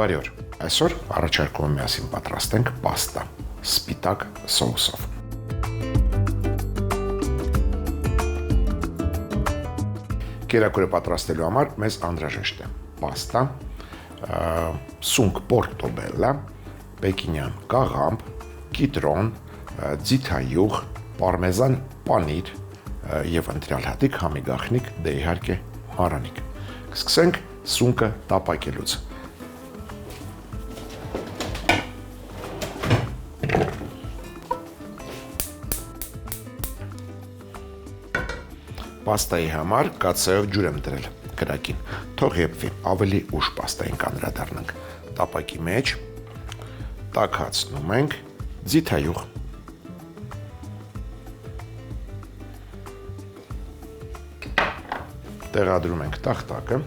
Բարի օր, այսօր առաջարկում եմ միասին պատրաստենք պաստա սպիտակ սոուսով։ Կերակուրը պատրաստելու համար մեզ անհրաժեշտ է պաստա, սունկ պորտոբելլա, պեկինյան կաղամբ, կիտրոն, ձիթայուղ, պարմեզան պանիր եւ ընտրյալ հատիկ համի գաղտնիք, դե իհարկե մարանիկ։ Կսկսենք սունկը տապակելուց։ Պաստայի համար կացայով ջուր եմ դրել կրակին, թող եփվի, ավելի ուշ պաստային կանրադառնանք։ Տապակի մեջ տաքացնում ենք ձիթայուղ։ Տեղադրում ենք տախտակը։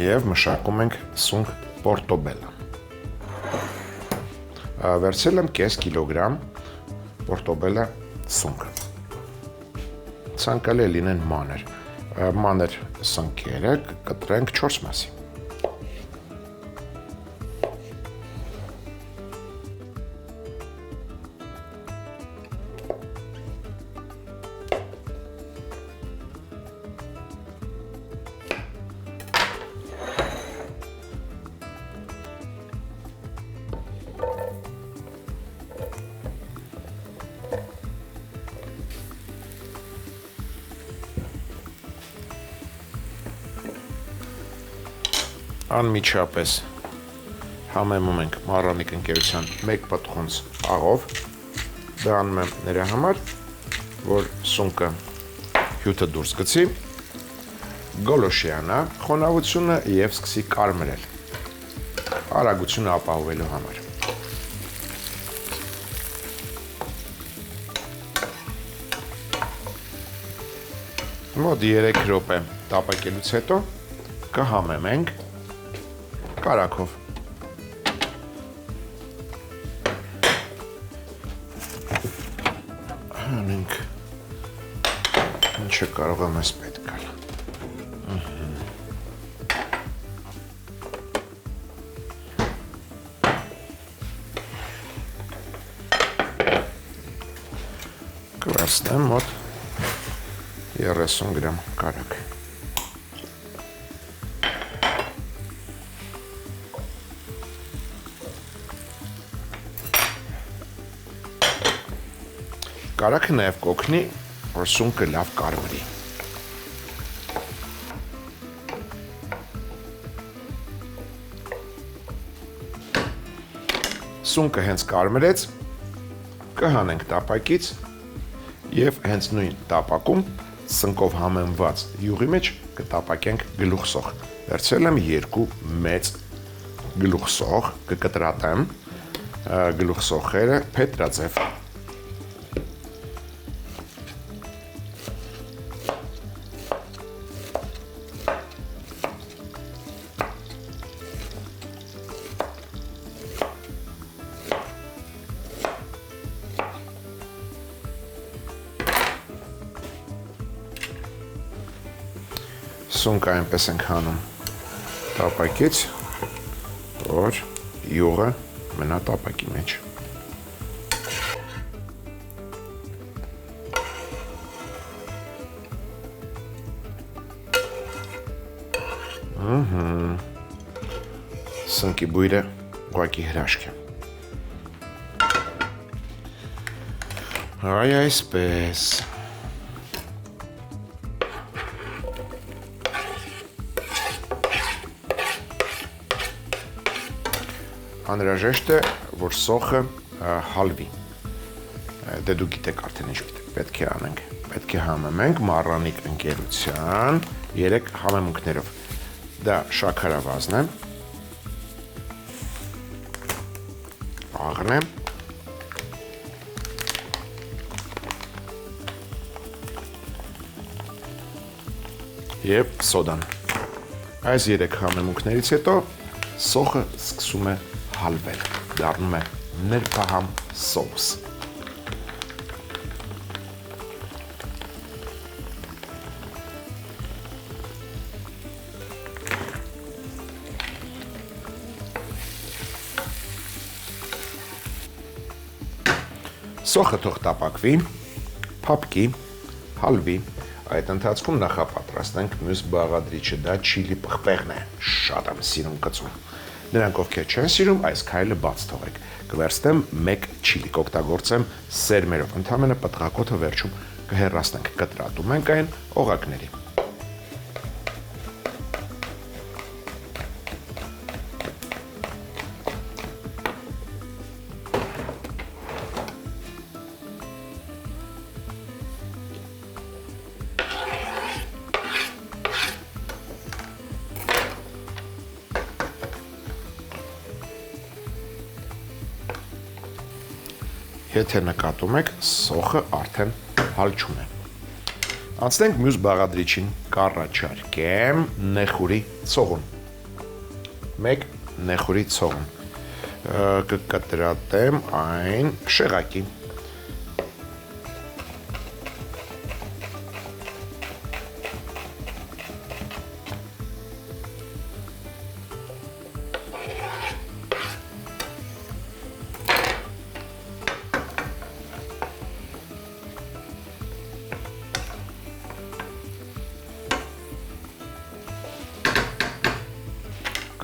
Եվ մշակում ենք սունկ պորտոբելլա։ Վերցրել եմ կես կիլոգրամ պորտոբելլա սունկ։ Ցանկալի է լինեն մանր սնկերը կտրենք 4 մասի։ Անմիջապես համեմում ենք մառանիկ ընկերության 1 պտղունց աղով, դա անում եմ նրա համար, որ սունկը հյութը դուրս գցի, գոլոշիանա խոնավությունը եւ սկսի կարմրել, արագությունը ապահովելու համար։ Մոտ 3 րոպե տապակելուց հետո կհամեմենք կարակով։ Հանենք ինչը կարող է մեզ պետք գալ։ Կվերցնեմ մոտ 30 գրամ կարակ։ Կարակը նաև կօգնի, որ սունկը լավ կարմրի։ Սունկը հենց կարմրեց, կհանենք տապակից եւ հենց նույն տապակում սնկով համեմված յուղի մեջ կտապակենք գլուխսող։ Վերցրել եմ 2 մեծ գլուխսող, կկտրատեմ գլուխսողերը փետրաձև։ Սունկը այնպես ենք հանում տապակից, որ յուղը մնա տապակի մեջ։ Սնկի բույրը ուղղակի հրաշք է։ Այ այսպես։ Անհրաժեշտ է, որ սոխը հալվի, դե դու գիտեք արդեն ինչ պետք է անենք, պետք է համեմենք մառանիկ ընկերության 3 համեմունքներով, դա շաքարավազն է, աղն է, և սոդան, այս 3 համեմունքներից հետո սոխը սկսում է հալվել, դառնում է նրբահամ սոուս։ Սոխը թող տապակվի, փափկի, հալվի, այդ ընթացքում նախապատրաստենք մյուս բաղադրիչը, դա չիլի պղպեղն է, շատ եմ սիրում կծում։ Նրանք ովքեր չեն սիրում, այս քայլը բաց թողեք, կվերցնեմ մեկ չիլի, կօգտագործեմ սերմերով, ընդամենը պտղակոթը վերջում կհեռացնենք, կտրատում ենք այն օղակների։ Եթե նկատում եք, սոխը արդեն հալչում է։ Անցնենք մյուս բաղադրիչին, կառաջարկեմ նեխուրի ցողուն։ Մեկ նեխուրի ցողուն։ Կկտրատեմ այն շեղակի։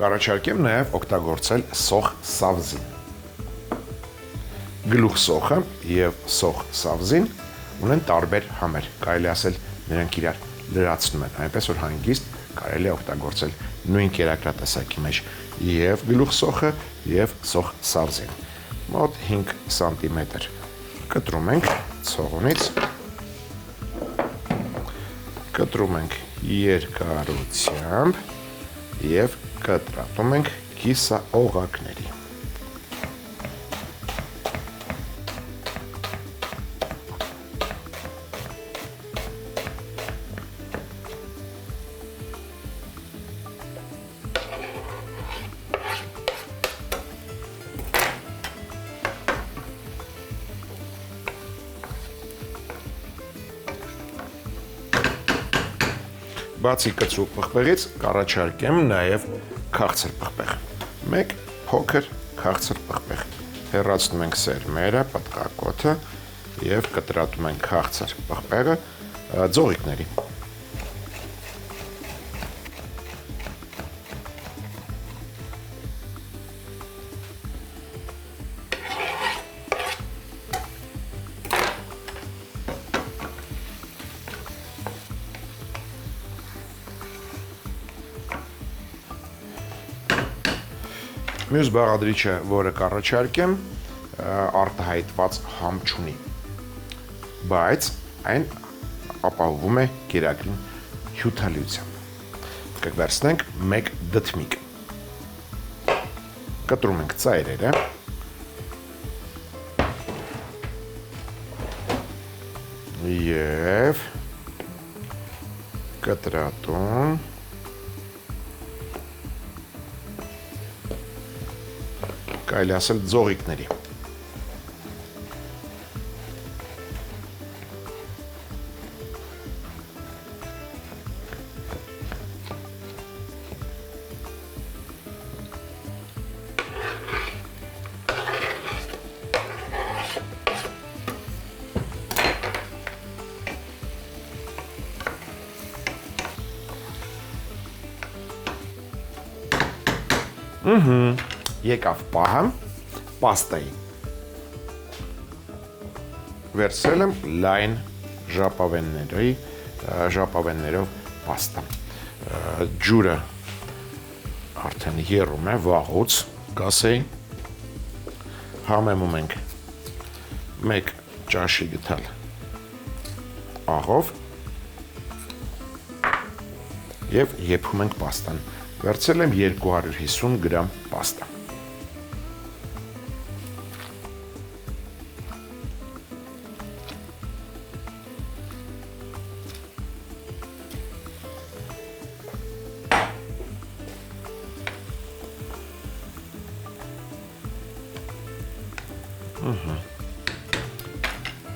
Կառաջարկեմ նաև օգտագործել սոխ սավզին։ Գլուխ սոխը եւ սոխ սավզին ունեն տարբեր համեր, կարելի ասել նրանք իրար լրացնում են, այնպես որ հանգիստ կարելի է օգտագործել նույն կերակրատեսակի մեջ եւ գլուխ սոխը եւ սոխ սավզին։ Մոտ 5 սանտիմետր կտրում ենք ցողունից, կտրում ենք երկարությամբ եւ կտրատում ենք կիսաօղակների։ Բացի կծու պղպեղից կառաջարկեմ նաև քաղցր պղպեղ։ Մեկ փոքր քաղցր պղպեղ։ Հեռացնում ենք սերմերը, պտղակոթը եւ կտրատում ենք քաղցր պղպեղը ձողիկների։ Մյուս բաղադրիչը, որը կառաջարկեմ, արտահայտված համ չունի, բայց այն ապահովում է կերակրին հյութալիությամբ։ Կվերցնենք մեկ դդմիկ, կտրում ենք ծայրերը, և կտրատում կարելի ասել ձողիկների։ Եկավ պահը պաստայի։ Վերցրել եմ լայն ժապավեններով պաստա։ Ջուրը արդեն եռում է վաղուց, կասեի։ Համեմում ենք մեկ ճաշի գթալ աղով և եփում ենք պաստան։ Վերցրել եմ 250 գրամ պաստա։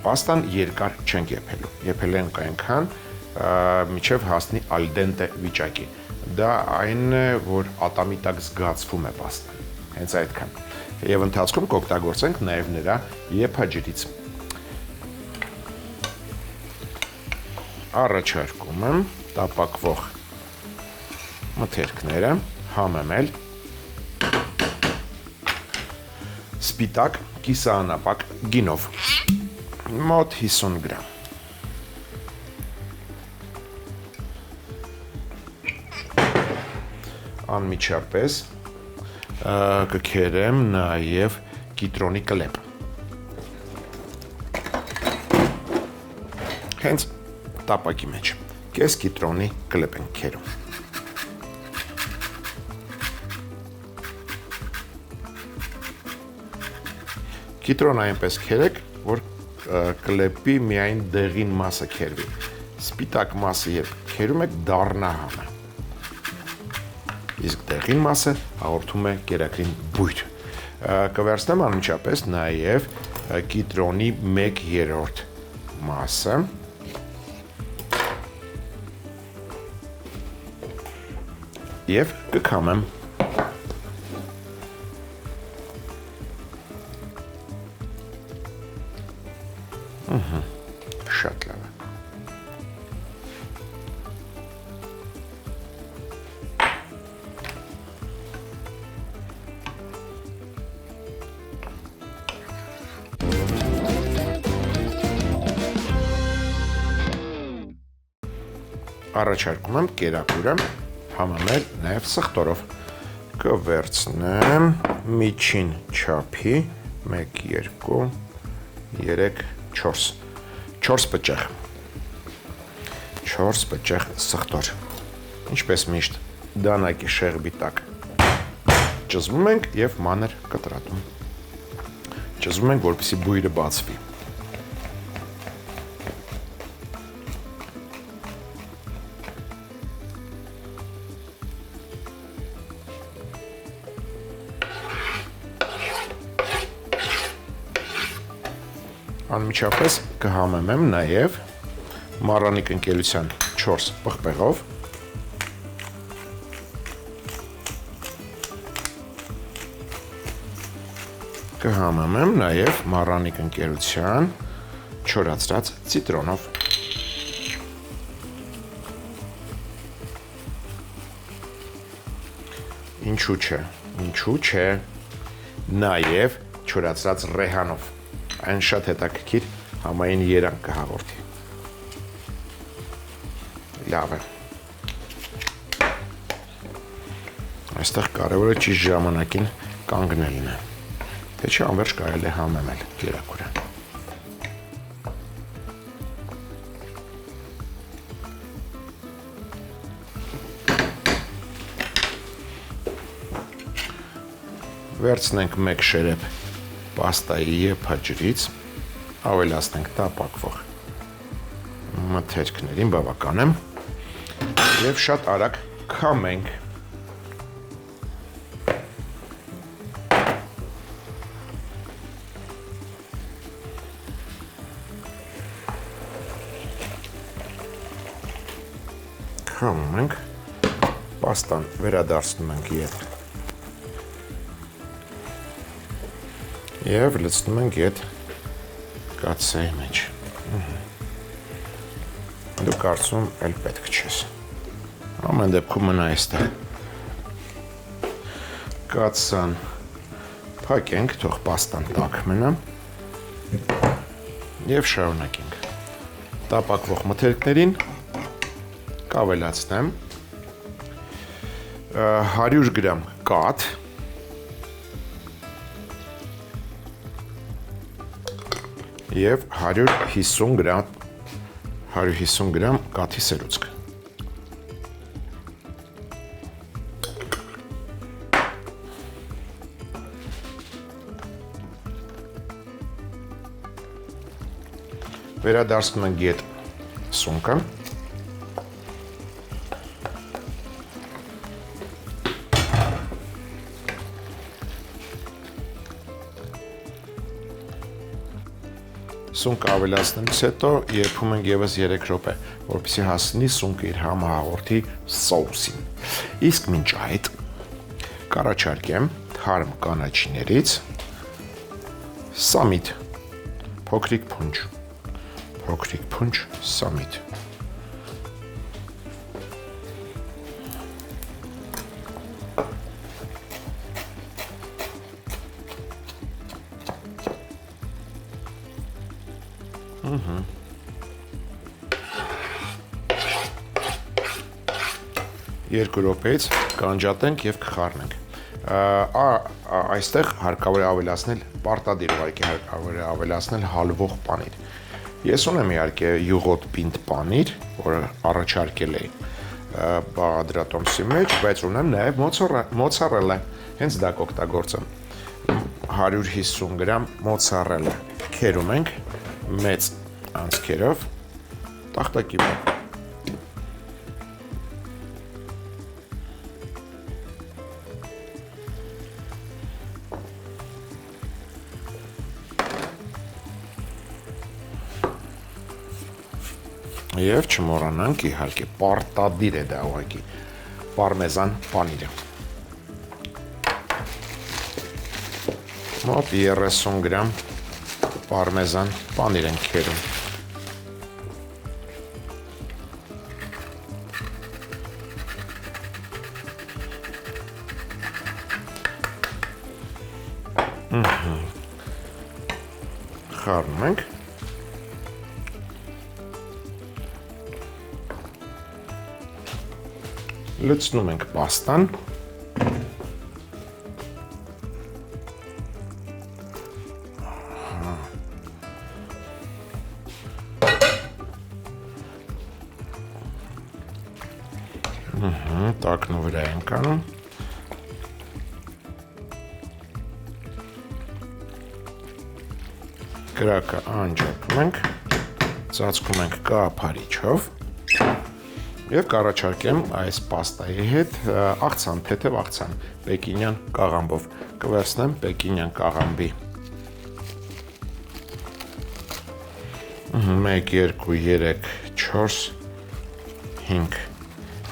Պաստան երկար չենք եփելու, եփել ենք այնքան, մինչև հասնի al dente վիճակի։ Դա այն է, որ ատամի տակ զգացվում է պաստան, հենց այդքան։ Եվ ընթացքում կօգտագործենք նաև նրա եփաջրից։ առաջարկում եմ տապակվող մթերքները համեմել սպիտակ կիսաանապակ գինով, մոտ 50 գրամ։ Անմիջապես կքերեմ նաև կիտրոնի կլեպ։ Հենց տապակի մեջ կես կիտրոնի կլեպ ենք քերում։ Կիտրոնը այնպես քերեք, որ կլեպի միայն դեղին մասը քերվի։ Սպիտակ մասը երբ քերում եք դառնա համը։ Իսկ դեղին մասը հաղորդում է կերակրին բույր։ Կվերցնեմ անմիջապես նաև կիտրոնի 1/3 մասը և կքամեմ։ Շատ լավ է։ Առաջարկում եմ կերակուրը համեմել նաև սխտորով։ Կվերցնեմ միջին չափի 1, 2, 3, 4 պճեղ։ 4 պճեղ սխտոր։ Ինչպես միշտ դանակի շեղբի տակ ճզվում ենք և մանր կտրատում։ Ճզվում ենք, որպեսզի բույրը բացվի։ Անմիջապես կհամեմեմ նաև մառանիկ ընկերության 4 պղպեղով, կհամեմեմ նաև մառանիկ ընկերության չորացրած ցիտրոնով։ Ինչու չէ, նաև չորացրած ռեհանով։ Այն շատ հետաքրքիր համային երանգ կհաղորդի։ Լավ է։ Այստեղ կարևորը ճիշտ ժամանակին կանգնելն է, թե չէ անվերջ կարելի է համեմել կերակուրը։ Վերցնենք 1 շերեփ պաստայի եփաջրից, ավելացնենք տապակվող մթերքներին, բավական է, և շատ արագ քամենք։ Քամում ենք, պաստան վերադարձնում ենք ետ և լցնում ենք ետ կաթսայի մեջ։ Դու կարծում էլ պետք չես։ Ամեն դեպքում մնա այստեղ։ Կաթսան փակենք, թող պաստան տաք մնա և շարունակենք։ Տապակվող մթերքներին կավելացնեմ 100 գրամ կաթ, և 150 գրամ կաթի սերուցք։ Վերադարձնում ենք ետ սունկը։ Սունկը ավելացնելուց հետո եփում ենք ևս 3 րոպե, որպեսզի հասնի սունկը իր համը հաղորդի սոուսին։ Իսկ մինչ այդ կառաջարկեմ թարմ կանաչիներից սամիտ, փոքրիկ փունջ, սամիտ։ Երկու րոպեից կանջատենք եւ կխառնենք։ Այստեղ հարկավոր է ավելացնել, պարտադիր ուղղակի հարկավոր է ավելացնել հալվող պանիր։ Ես ունեմ իհարկե յուղոտ պինդ պանիր, որը առաջարկել էի բաղադրատոմսի մեջ, բայց ունեմ նաեւ մոցարելլա, հենց դա կօգտագործեմ։ 150 գրամ մոցարելլա քերում ենք մեծ անցքերով տախտակի վրա։ Եվ չմոռանանք իհարկե պարտադիր է դա ուղղակի պարմեզան պանիրը։ Մոտ 30 գրամ պարմեզան պանիր ենք քերում։ Խառնում ենք։ Լցնում ենք պաստան։ Տակնու վրա ենք անում։ Կրակը անջատում ենք, ծածկում ենք կափարիչով եւ կառաջարկեմ այս պաստայի հետ աղցան, թեթև աղցան, պեկինյան կաղամբով։ Կվերցնեմ պեկինյան կաղամբի 1, 2, 3, 4,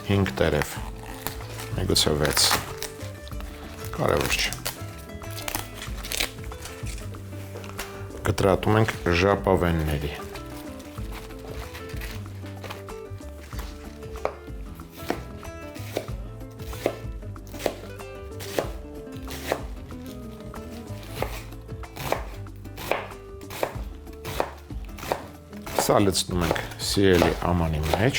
5 տերև, միգուցե 6, կարևոր չէ։ Կտրատում ենք ժապավենների։ Սա լցնում ենք սիրելի ամանի մեջ։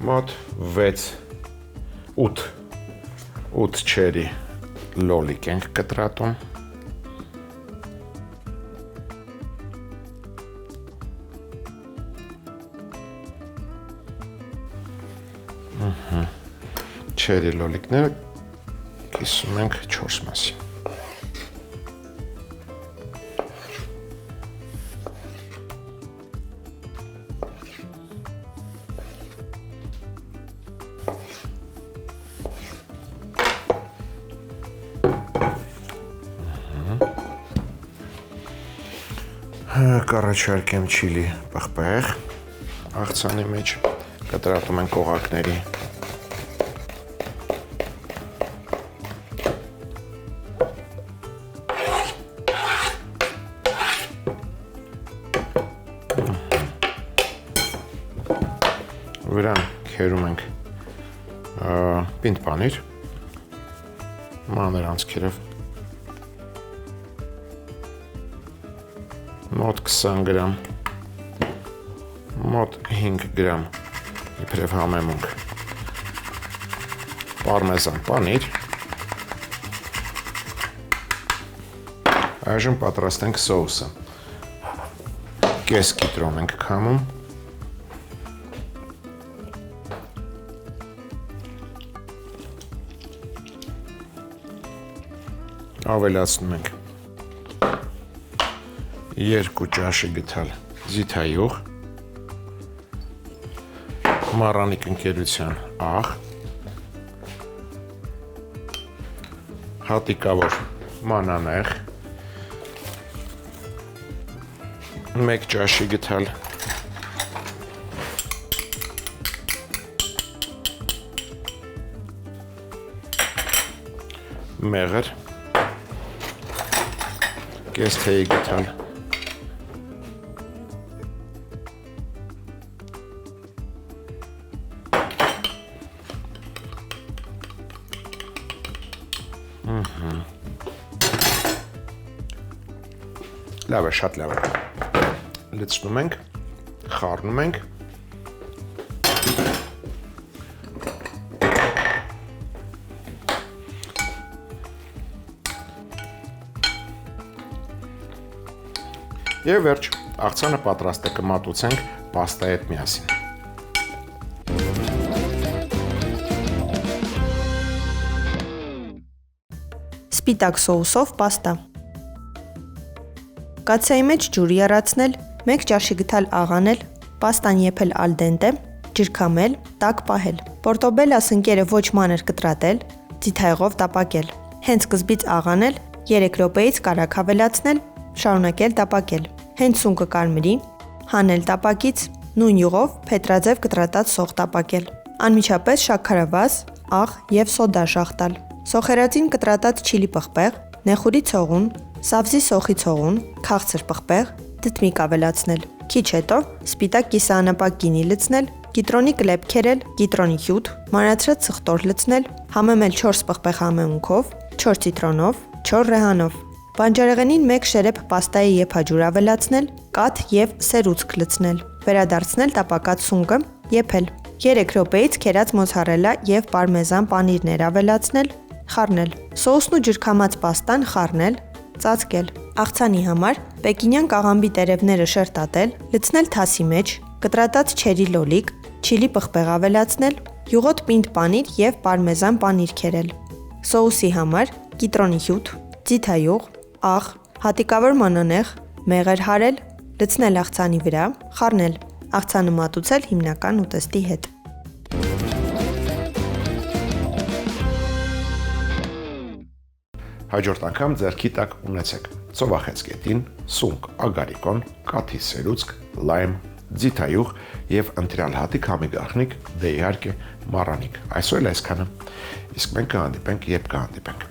Մոտ 8 չերի լոլիկ ենք կտրատում։ Չերի լոլիկները կիսում ենք 4 մասի։ Կառաջարկեմ չիլի պղպեղ աղցանի մեջ, կտրատում ենք օղակների։ Վրան քերում ենք պինդ պանիր, մանր անցքերով, մոտ 20 գրամ, մոտ 5 գրամ իբրև համեմունք պարմեզան պանիր։ Այժմ պատրաստենք սոուսը։ Կես կիտրոն ենք քամում։ Ավելացնում ենք 2 ճաշի գթալ զիթայուղ, մառանիկ ընկերության աղ, հատիկավոր մանանեխ, 1 ճաշի գթալ մեղր, կես թեյի գթալ Լավ է, շատ լավ է։ Լցնում ենք, խառնում ենք։ Եվ վերջ, աղցանը պատրաստ է, կմատուցենք պաստայի հետ միասին։ Սպիտակ սոուսով պաստա։ Կացայի մեջ ջուր եռացնել, 1 ճաշի գթալ աղանել, պաստան եփել al dente, ջրքամել, տաք պահել։ Պորտոբելա սնկերը ոչ մանր կտրատել, ձիթայղով տապակել։ Հենց սկզբից աղանել, 3 րոպեից կարագ հավելացնել, շարունակել տապակել։ Հենց սունկը կարմրի, հանել տապակից, նույն յուղով փետրաձև կտրատած սոխ տապակել։ Անմիջապես շաքարավազ, աղ եւ սոդա շաղտալ։ Սոխերածին կտրատած չիլի պղպեղ, նեխուրի ցողուն, սաբզի սոխի ցողուն, քաղցր պղպեղ, դդմիկ ավելացնել։ Քիչ հետո սպիտակ կիսաանապակ գինի լցնել, կիտրոնի կլեպ քերել, կիտրոնի հյութ, մանրացրած սխտոր լցնել, համեմել 4 պղպեղ համեմունքով, 4 ցիտրոնով, 4 ռեհանով։ Բանջարեղենին 1 շերեփ պաստայի եփաջուր ավելացնել, կաթ եւ սերուցք լցնել։ Վերադարձնել տապակած սունկը, եփել։ 3 րոպեից քերած մոցարելա եւ պարմեզան պանիրներ ավելացնել, խառնել։ Սոուսն ու ջրքամած պաստան խառնել, ծածկել։ Աղցանի համար պեկինյան կաղամբի տերևները շերտատել, լցնել թասի մեջ, կտրատած չերի լոլիկ, չիլի պղպեղ ավելացնել, յուղոտ պինդ պանիր եւ պարմեզան պանիր քերել։ Սոուսի համար կիտրոնի հյութ, ձիթայուղ, աղ, հատիկավոր մանանեխ, մեղր հարել, լցնել աղցանի վրա, խառնել, աղցանը մատուցել հիմնական ուտեստի հետ։ Հաջորդ անգամ ձեռքի տակ ունեցեք ծովախեցգետին, սունկ, ագարիկոն, կաթի սերուցք, լայմ, ձիթայուղ եւ ընտրյալ հատիկ համի գաղտնիք, դե իհարկե մառանիկ։ Այսօր էլ այսքանը։ Իսկ մենք կհանդիպենք, երբ կհանդիպենք։